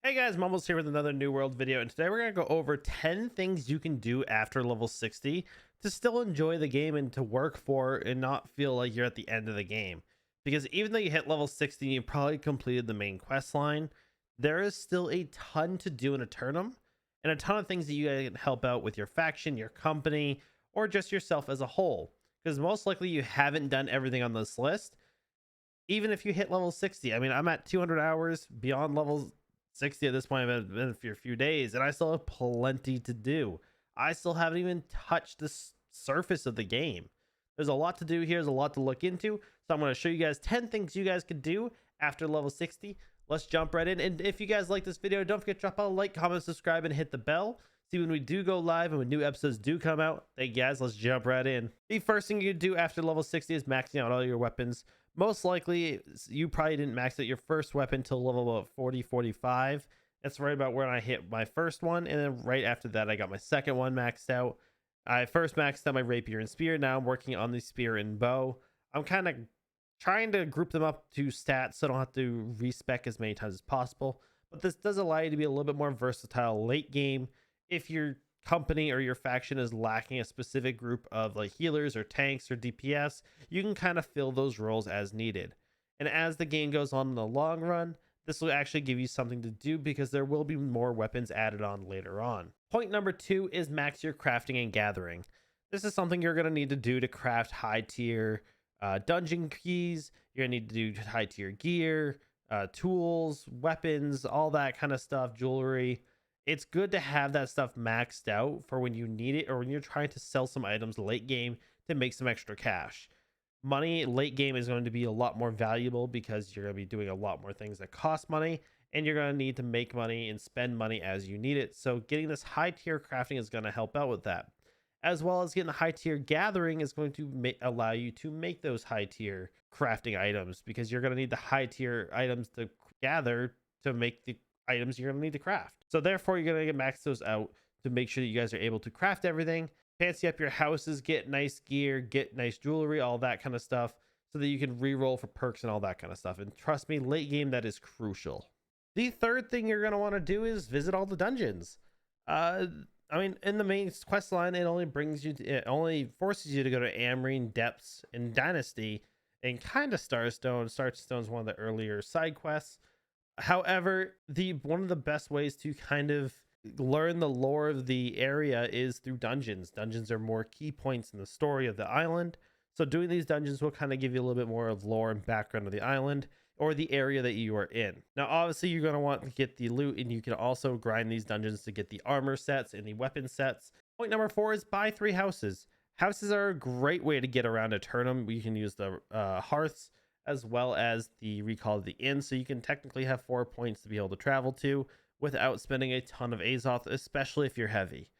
Hey guys, Mumbles here with another New World video, and today we're going to go over 10 things you can do after level 60 to still enjoy the game and to work for and not feel like you're at the end of the game. Because even though you hit level 60 and you probably completed the main quest line, there is still a ton to do in Eternum and a ton of things that you can help out with your faction, your company, or just yourself as a whole. Because most likely you haven't done everything on this list, even if you hit level 60. I mean, I'm at 200 hours beyond level 60 at this point. I've been for a few days and I still have plenty to do. I still haven't even touched the surface of the game. There's a lot to do here. There's a lot to look into. So I'm going to show you guys 10 things you guys could do after level 60. Let's jump right in. And if you guys like this video, don't forget to drop a like, comment, subscribe, and hit the bell. See when we do go live and when new episodes do come out. Thank you guys. Let's jump right in. The first thing you do after level 60 is maxing out all your weapons. Most likely, you probably didn't max out your first weapon till level about 40, 45. That's right about where I hit my first one. And then right after that, I got my second one maxed out. I first maxed out my rapier and spear. Now I'm working on the spear and bow. I'm kind of trying to group them up to stats so I don't have to respec as many times as possible. But this does allow you to be a little bit more versatile late game if your company or your faction is lacking a specific group of like healers or tanks or DPS. You can kind of fill those roles as needed. And as the game goes on in the long run, this will actually give you something to do because there will be more weapons added on later on. Point number 2 is max your crafting and gathering. This is something you're going to need to do to craft high tier dungeon keys. You're going to need to do high tier gear, tools, weapons, all that kind of stuff, jewelry. It's good to have that stuff maxed out for when you need it or when you're trying to sell some items late game to make some extra cash. Money late game is going to be a lot more valuable because you're going to be doing a lot more things that cost money and you're going to need to make money and spend money as you need it. So getting this high tier crafting is going to help out with that, as well as getting the high tier gathering is going to allow you to make those high tier crafting items because you're going to need the high tier items to gather to make the items you're going to need to craft. So therefore, you're going to max those out to make sure that you guys are able to craft everything, fancy up your houses, get nice gear, get nice jewelry, all that kind of stuff, so that you can re-roll for perks and all that kind of stuff. And trust me, late game, that is crucial. The third thing you're going to want to do is visit all the dungeons. I mean, in the main quest line, it only forces you to go to Amrine, Depths, and Dynasty, and kind of Starstone. Starstone is one of the earlier side quests. However, one of the best ways to kind of learn the lore of the area is through dungeons. Dungeons are more key points in the story of the island. So doing these dungeons will kind of give you a little bit more of lore and background of the island or the area that you are in. Now, obviously, you're going to want to get the loot, and you can also grind these dungeons to get the armor sets and the weapon sets. Point number 4 is buy 3 houses. Houses are a great way to get around Eternum. You can use the hearths as well as the recall of the inn, so you can technically have 4 points to be able to travel to without spending a ton of Azoth, especially if you're heavy.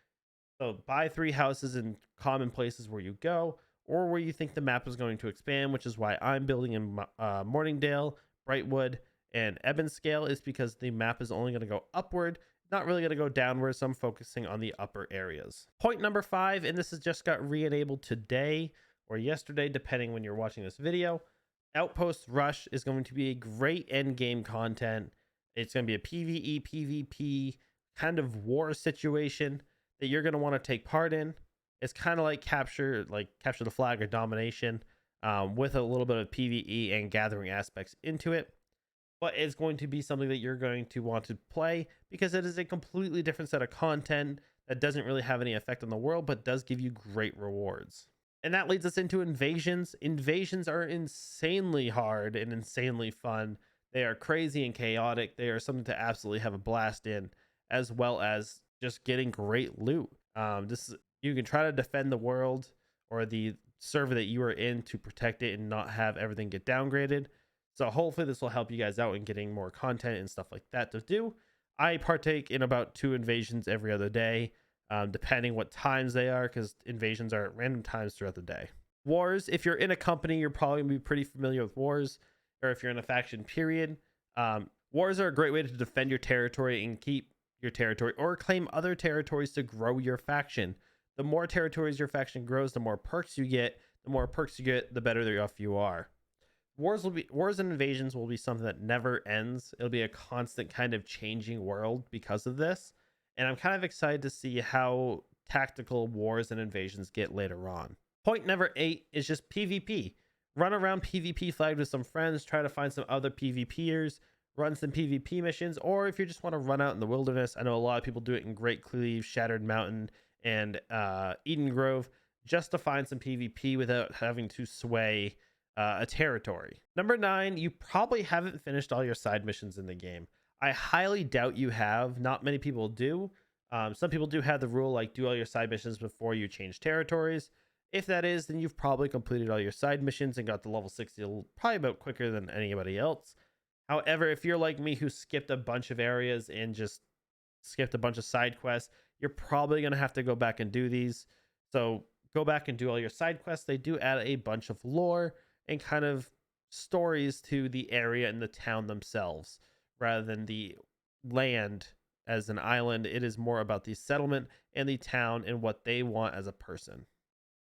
So buy 3 houses in common places where you go or where you think the map is going to expand, which is why I'm building in Morningdale, Brightwood, and Ebonscale, is because the map is only going to go upward, not really going to go downward, so I'm focusing on the upper areas. Point number 5, and this has just got re-enabled today or yesterday, depending when you're watching this video. Outpost Rush is going to be a great end game content. It's going to be a PvE, PvP kind of war situation that you're going to want to take part in. It's kind of like capture the flag or domination with a little bit of PvE and gathering aspects into it. But it's going to be something that you're going to want to play because it is a completely different set of content that doesn't really have any effect on the world, but does give you great rewards. And that leads us into invasions. Invasions are insanely hard and insanely fun. They are crazy and chaotic. They are something to absolutely have a blast in, as well as just getting great loot. You can try to defend the world or the server that you are in to protect it and not have everything get downgraded. So hopefully this will help you guys out in getting more content and stuff like that to do. I partake in about 2 invasions every other day, depending what times they are, because invasions are at random times throughout the day. Wars, if you're in a company, you're probably going to be pretty familiar with wars, or if you're in a faction, period. Wars are a great way to defend your territory and keep your territory, or claim other territories to grow your faction. The more territories your faction grows, the more perks you get. The more perks you get, the better off you are. Wars and invasions will be something that never ends. It'll be a constant kind of changing world because of this. And I'm kind of excited to see how tactical wars and invasions get later on. Point number 8 is just PvP. Run around PvP flagged with some friends, try to find some other PvPers, run some PvP missions, or if you just want to run out in the wilderness, I know a lot of people do it in Great Cleave, Shattered Mountain, and Eden Grove, just to find some PvP without having to sway a territory. Number 9, you probably haven't finished all your side missions in the game. I highly doubt you have. Not many people do. Some people do have the rule like do all your side missions before you change territories. If that is, then you've probably completed all your side missions and got to level 60 probably about quicker than anybody else. However, if you're like me who skipped a bunch of areas and just skipped a bunch of side quests, you're probably going to have to go back and do these. So go back and do all your side quests. They do add a bunch of lore and kind of stories to the area and the town themselves rather than the land as an island. It is more about the settlement and the town and what they want as a person.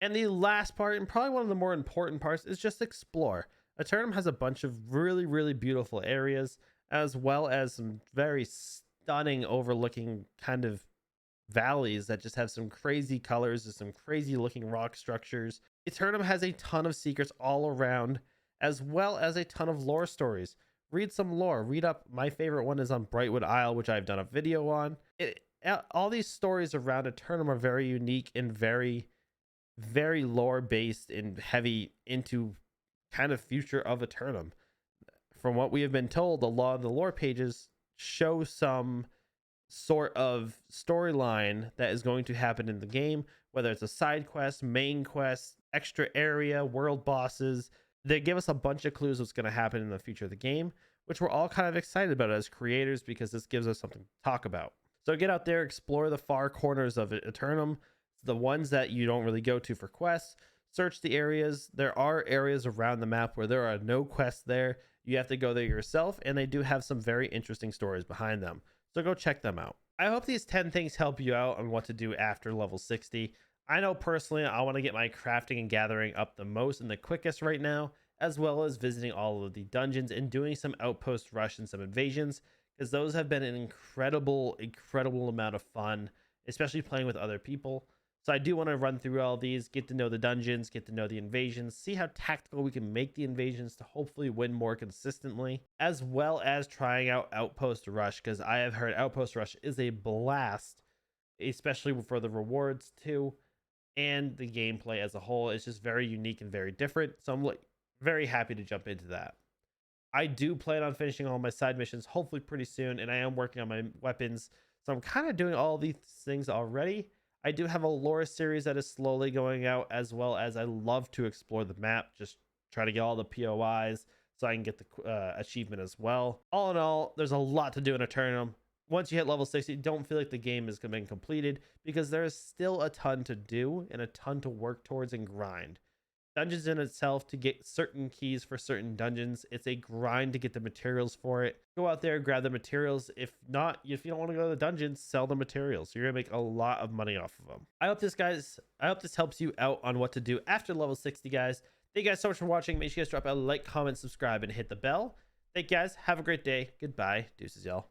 And the last part, and probably one of the more important parts, is just explore. Eternum has a bunch of really, really beautiful areas, as well as some very stunning overlooking kind of valleys that just have some crazy colors and some crazy looking rock structures. Eternum has a ton of secrets all around, as well as a ton of lore stories. Read some lore. Read up. My favorite one is on Brightwood Isle, which I've done a video on. All these stories around Eternum are very unique and very lore based and heavy into kind of future of Eternum. From what we have been told, a lot of the lore pages show some sort of storyline that is going to happen in the game, whether it's a side quest, main quest, extra area, world bosses. They give us a bunch of clues what's going to happen in the future of the game, which we're all kind of excited about as creators because this gives us something to talk about. So get out there, explore the far corners of Eternum, the ones that you don't really go to for quests. Search the areas. There are areas around the map where there are no quests there. You have to go there yourself, and they do have some very interesting stories behind them. So go check them out. I hope these 10 things help you out on what to do after level 60. I know personally I want to get my crafting and gathering up the most and the quickest right now, as well as visiting all of the dungeons and doing some Outpost Rush and some invasions, because those have been an incredible amount of fun, especially playing with other people. So I do want to run through all these, get to know the dungeons, get to know the invasions, see how tactical we can make the invasions to hopefully win more consistently, as well as trying out Outpost Rush, because I have heard Outpost Rush is a blast, especially for the rewards too, and the gameplay as a whole is just very unique and very different. So I'm very happy to jump into that. I do plan on finishing all my side missions hopefully pretty soon, and I am working on my weapons. So I'm kind of doing all these things already. I do have a lore series that is slowly going out, as well as I love to explore the map, just try to get all the POIs so I can get the achievement as well. All in all, there's a lot to do in Eternum. Once you hit level 60, don't feel like the game is been completed, because there is still a ton to do and a ton to work towards and grind. Dungeons in itself, to get certain keys for certain dungeons, it's a grind to get the materials for it. Go out there, grab the materials. If not, if you don't want to go to the dungeons, sell the materials. You're gonna make a lot of money off of them. I hope this helps you out on what to do after level 60, guys. Thank you guys so much for watching. Make sure you guys drop a like, comment, subscribe, and hit the bell. Thank you guys. Have a great day. Goodbye. Deuces, y'all.